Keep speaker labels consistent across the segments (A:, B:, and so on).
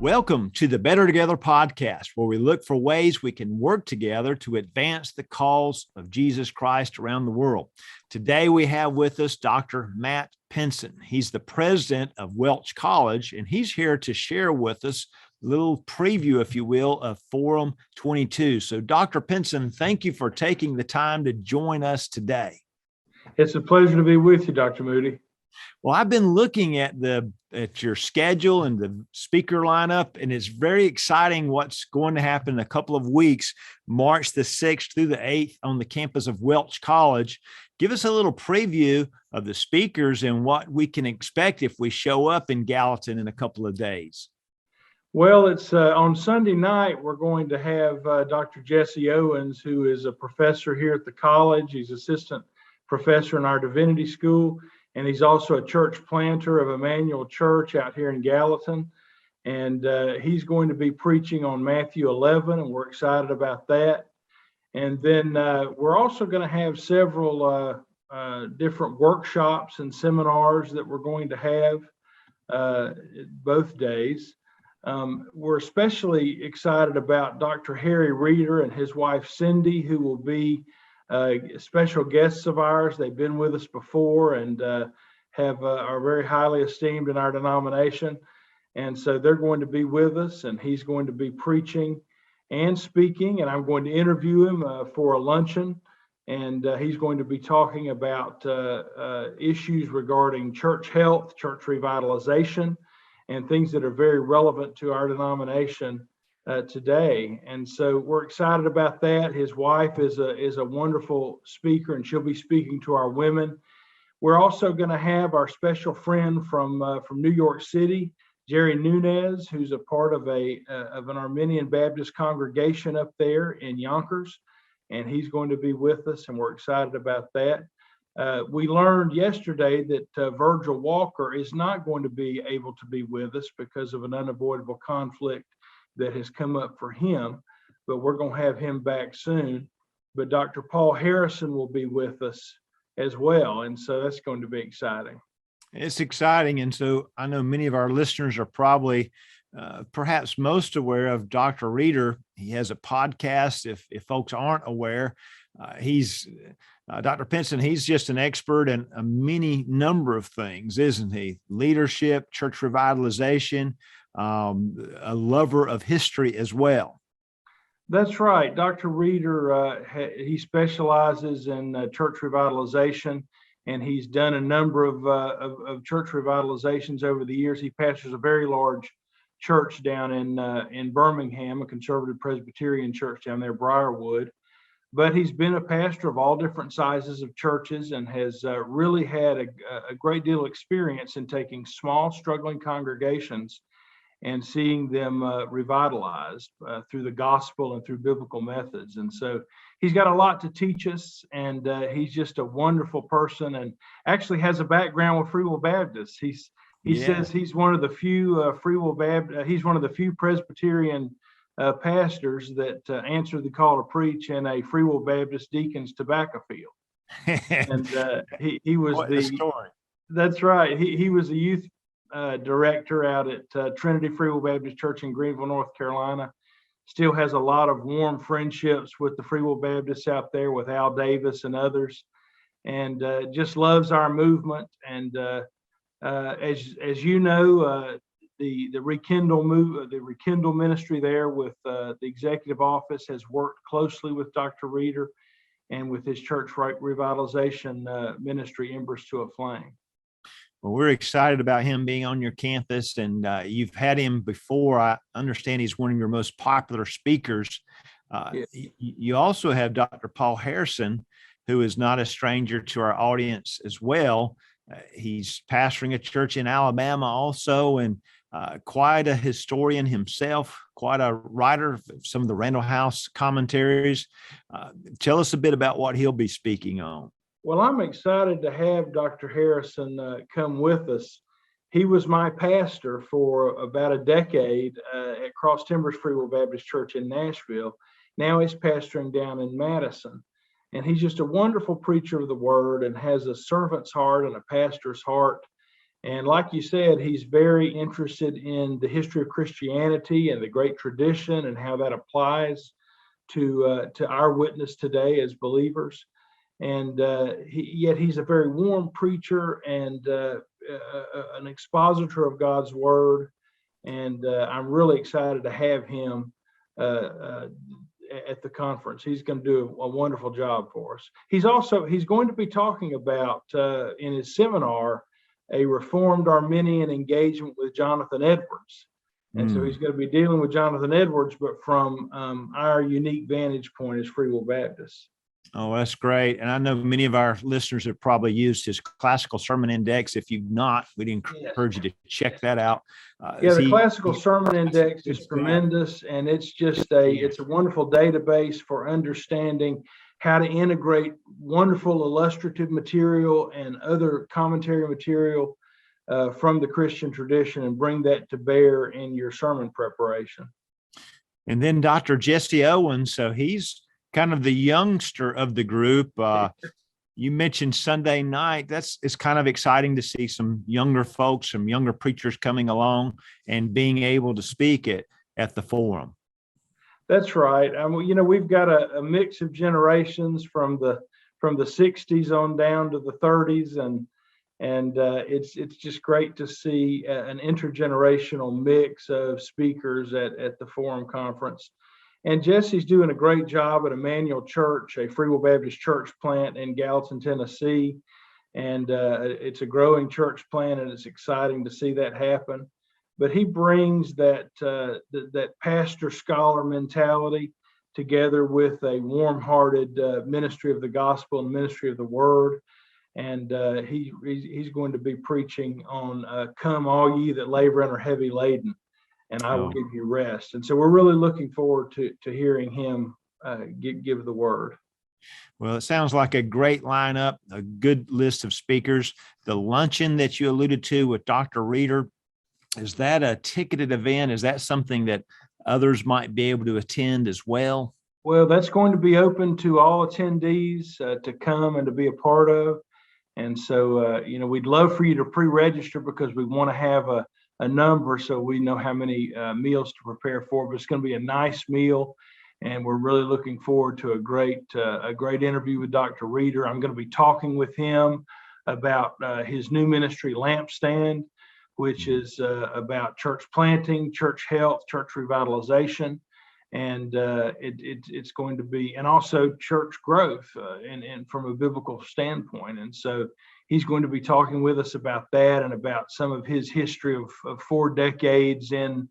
A: Welcome to the Better Together podcast, where we look for ways we can work together to advance the cause of Jesus Christ around the world. Today, we have with us Dr. Matt Pinson. He's the president of Welch College, and he's here to share with us a little preview, if you will, of Forum22. So, Dr. Pinson, thank you for taking the time to join us today.
B: It's a pleasure to be with you, Dr. Moody.
A: Well, I've been looking at your schedule and the speaker lineup, and it's very exciting what's going to happen in a couple of weeks, March the 6th through the 8th on the campus of Welch College. Give us a little preview of the speakers and what we can expect if we show up in Gallatin in a couple of days.
B: Well, it's on Sunday night, we're going to have Dr. Jesse Owens, who is a professor here at the college. He's assistant professor in our divinity school. And he's also a church planter of Emmanuel Church out here in Gallatin. And he's going to be preaching on Matthew 11, and we're excited about that. And then we're also going to have several different workshops and seminars that we're going to have both days. We're especially excited about Dr. Harry Reeder and his wife Cindy, who will be special guests of ours. They've been with us before and are very highly esteemed in our denomination. And so they're going to be with us, and he's going to be preaching and speaking, and I'm going to interview him for a luncheon. And he's going to be talking about issues regarding church health, church revitalization, and things that are very relevant to our denomination today. And so we're excited about that. His wife is a wonderful speaker, and she'll be speaking to our women. We're also going to have our special friend from New York City, Jerry Nunes, who's a part of an Armenian Baptist congregation up there in Yonkers, and he's going to be with us, and we're excited about that. We learned yesterday that Virgil Walker is not going to be able to be with us because of an unavoidable conflict that has come up for him, but we're going to have him back soon. But Dr. Paul Harrison will be with us as well, and so that's going to be exciting.
A: It's exciting, and so I know many of our listeners are probably perhaps most aware of Dr. Reeder. He has a podcast. If folks aren't aware, he's Dr. Pinson. He's just an expert in a many number of things, isn't he? Leadership, church revitalization, a lover of history as well.
B: That's right. Dr. Reeder, he specializes in church revitalization, and he's done a number of church revitalizations over the years. He pastors a very large church down in Birmingham, a conservative Presbyterian church down there, Briarwood. But he's been a pastor of all different sizes of churches and has really had a great deal of experience in taking small, struggling congregations and seeing them revitalized through the gospel and through biblical methods. And so he's got a lot to teach us, and he's just a wonderful person, and actually has a background with Free Will Baptists. He says he's one of the few Free Will Baptist. He's one of the few Presbyterian pastors that answered the call to preach in a Free Will Baptist deacon's tobacco field. And he was
A: the story.
B: That's right. He was a youth director out at Trinity Free Will Baptist Church in Greenville, North Carolina. Still has a lot of warm friendships with the Free Will Baptists out there, with Al Davis and others, and just loves our movement. And as you know, the Rekindle ministry there with the executive office has worked closely with Dr. Reeder and with his church revitalization ministry, Embers to a Flame.
A: Well, we're excited about him being on your campus, and you've had him before. I understand he's one of your most popular speakers.
B: Yes.
A: You also have Dr. Paul Harrison, who is not a stranger to our audience as well. He's pastoring a church in Alabama also, and quite a historian himself, quite a writer of some of the Randall House commentaries. Tell us a bit about what he'll be speaking on.
B: Well, I'm excited to have Dr. Harrison come with us. He was my pastor for about a decade at Cross Timbers Free Will Baptist Church in Nashville. Now he's pastoring down in Madison. And he's just a wonderful preacher of the word and has a servant's heart and a pastor's heart. And like you said, he's very interested in the history of Christianity and the great tradition and how that applies to our witness today as believers. And yet he's a very warm preacher and an expositor of God's word. And I'm really excited to have him at the conference. He's going to do a wonderful job for us. He's going to be talking about in his seminar a Reformed Arminian engagement with Jonathan Edwards. And so he's going to be dealing with Jonathan Edwards, but from our unique vantage point as Free Will Baptists.
A: Oh, that's great. And I know many of our listeners have probably used his classical sermon index. If you've not, we'd encourage you to check that out.
B: The classical sermon index is tremendous, and it's just it's a wonderful database for understanding how to integrate wonderful illustrative material and other commentary material from the Christian tradition and bring that to bear in your sermon preparation. And
A: then Dr. Jesse Owens, so he's kind of the youngster of the group. You mentioned Sunday night. It's kind of exciting to see some younger folks, some younger preachers coming along and being able to speak at the forum.
B: That's right. We've got a mix of generations from the 60s on down to the 30s, and it's just great to see an intergenerational mix of speakers at the Forum Conference. And Jesse's doing a great job at Emmanuel Church, a Free Will Baptist church plant in Gallatin, Tennessee. And it's a growing church plant, and it's exciting to see that happen. But he brings that pastor-scholar mentality together with a warm-hearted ministry of the gospel and ministry of the word. And he's going to be preaching on "Come, all ye that labor and are heavy laden, and I will give you rest." And so we're really looking forward to hearing him give the word.
A: Well, it sounds like a great lineup, a good list of speakers. The luncheon that you alluded to with Dr. Reeder, is that a ticketed event? Is that something that others might be able to attend as well?
B: Well, that's going to be open to all attendees to come and to be a part of. And so, we'd love for you to pre-register because we want to have a number so we know how many meals to prepare for. But it's going to be a nice meal, and we're really looking forward to a great interview with Dr. Reeder. I'm going to be talking with him about his new ministry, Lampstand, which is about church planting, church health, church revitalization, and it's going to be, and also church growth, and from a biblical standpoint. And so he's going to be talking with us about that and about some of his history of 4 decades in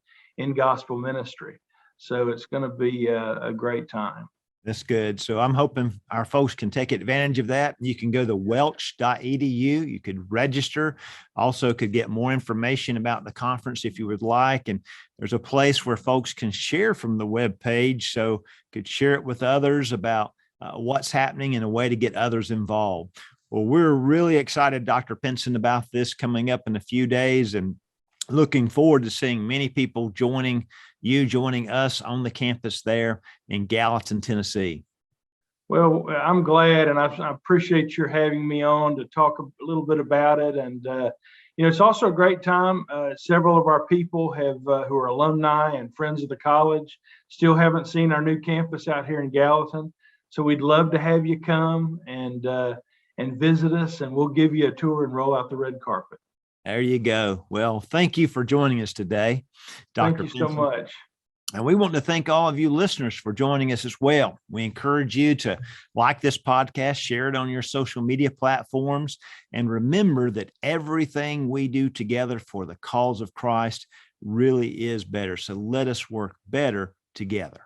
B: gospel ministry. So it's going to be a great time.
A: That's good. So I'm hoping our folks can take advantage of that. You can go to welch.edu. You could register. Also could get more information about the conference if you would like. And there's a place where folks can share from the webpage. So could share it with others about what's happening and a way to get others involved. Well, we're really excited, Dr. Pinson, about this coming up in a few days, and looking forward to seeing many people joining us on the campus there in Gallatin, Tennessee.
B: Well, I'm glad, and I appreciate your having me on to talk a little bit about it. And it's also a great time. Several of our people who are alumni and friends of the college still haven't seen our new campus out here in Gallatin. So we'd love to have you come and visit us, and we'll give you a tour and roll out the red carpet.
A: There you go. Well, thank you for joining us today, Dr.
B: Thank you so much.
A: And we want to thank all of you listeners for joining us as well. We encourage you to like this podcast, share it on your social media platforms, and remember that everything we do together for the cause of Christ really is better. So let us work better together.